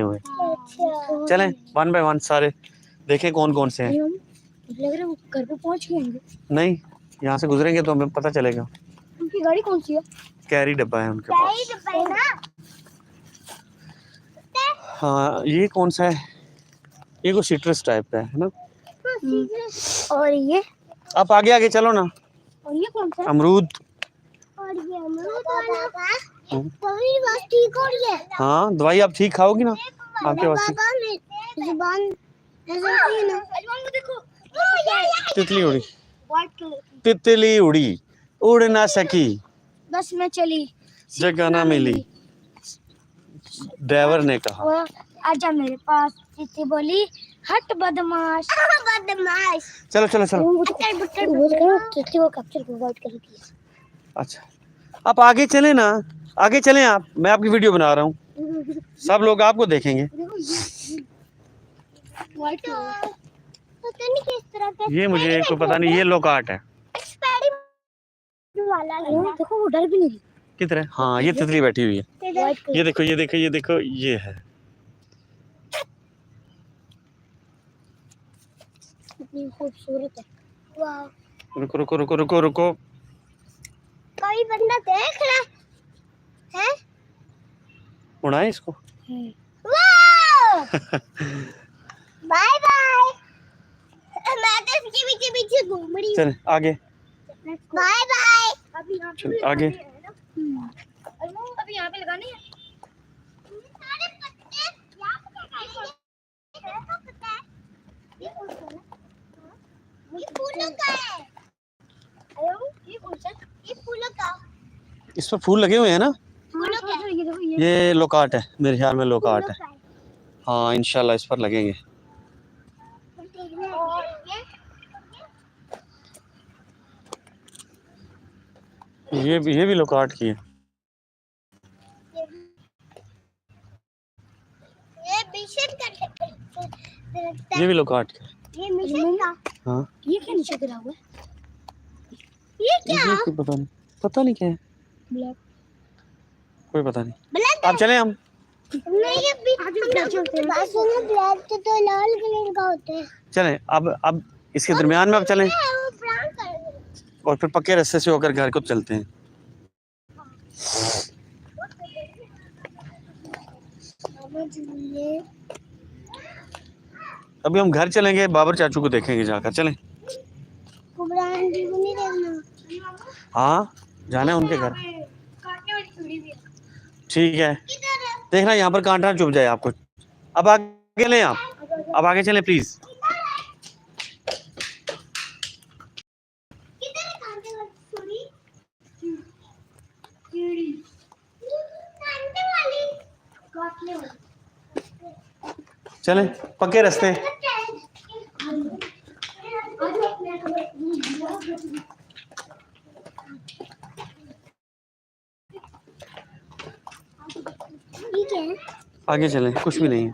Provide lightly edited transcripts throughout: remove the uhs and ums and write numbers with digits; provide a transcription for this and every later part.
हुए। चलें 1 बाय 1 सारे देखें कौन कौन से हैं। लग रहा है वो घर पे पहुंच गए होंगे। नहीं, यहाँ से गुजरेंगे तो हमें पता चलेगा। उनकी गाड़ी कौन सी है? कैरी डब्बा है उनके पास। हाँ, ये कौन सा है? ये कुछ सिट्रस टाइप का है ना। और ये आप आगे आगे चलो ना। और ये कौन सा है? अमरूद। और ये अमरूद वाला दवाई बस ठीक हो रही है। हाँ, दवाई आप ठीक खाओगी ना। आपके पास जुबान देखो तितली उड़ी, व्हाइट कलर की। तितली उड़ी उड़ ना सकी, बस मैं चली जगह ना मिली, ड्राइवर ने कहा। वो आजा मेरे पास। तितली बोली हट बदमाश। बदमाश। चलो चलो चलो। वो तितली को कैप्चर करो व्हाइट कलर की। अच्छा, आप आगे चले ना, आगे चलें आप। मैं आपकी वीडियो बना रहा हूँ, सब लोग आपको देखेंगे। व्हाइट कलर पता नहीं किस तरह का। ये मुझे कोई पता नहीं, ये लोकार्ट है वाला है। देखो वो डर भी नहीं किधर है। हाँ, ये तितली बैठी हुई है। ये देखो ये देखो ये देखो, ये है। कितनी खूबसूरत है। वाह। रुको रुको रुको रुको रुको। कोई बंदा देख रहा है? उड़ाएं इसको। Bye bye. मैं तो इसके पीछे पीछे घूम रही हूँ। चल आगे। Bye bye. अभी यहाँ चल आगे। अभी यहाँ पे लगानी है। सारे पत्ते यहाँ पे लगाएंगे। ये फूलों का है। ये कौन सा? ये फूलों का। इस पर फूल लगे हुए हैं ना। फूलों का। ये लोकार्ट है, मेरे ख्याल में लोकार्ट है। हाँ, इंशाल्लाह इस पर लगेंगे। ये भी लोकार्ट की है। ये भी लोकार्ट का। ये मिशन का। हाँ, ये क्या नीचे गिरा हुआ है? ये क्या? ये पता नहीं क्या है। ब्लैक। कोई पता नहीं। ब्लैक आप चलें हम। नहीं अभी ब्लैक तो लाल कलर का होता है। चलें अब इसके दरमियान में अब चलें और फिर पक्के रास्ते से होकर घर को चलते हैं। अभी हम घर चलेंगे, बाबर चाचू को देखेंगे जाकर। चलें। हाँ, जाना है उनके घर। ठीक है, देखना यहाँ पर कांटा चुभ जाए आपको। अब आगे लें आप, अब आगे चलें प्लीज। चलें पक्के रास्ते। आगे चलें, कुछ भी नहीं है।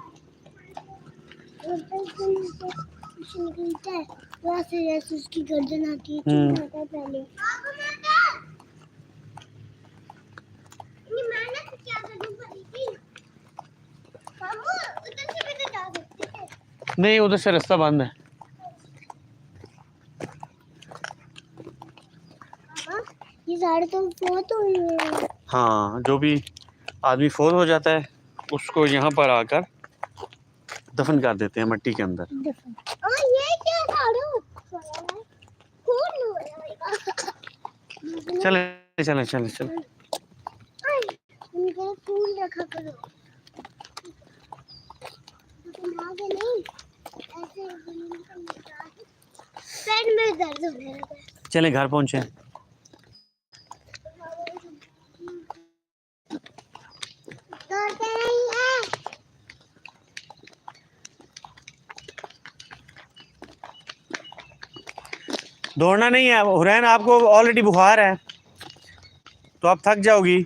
उसकी गर्दन आती है पहले। नहीं, उधर से रास्ता बंद है। ये सारे तो फोत हुई है। हाँ, जो भी आदमी फोत हो जाता है उसको यहाँ पर आकर दफन कर देते हैं मिट्टी के अंदर। ये क्या चले चले चले चले। फूल रखा करो। आगे नहीं ऐसे पैर में दर्द होने लगा। चले घर पहुंचे। दौड़ना नहीं है हुरैन, आपको ऑलरेडी बुखार है तो आप थक जाओगी।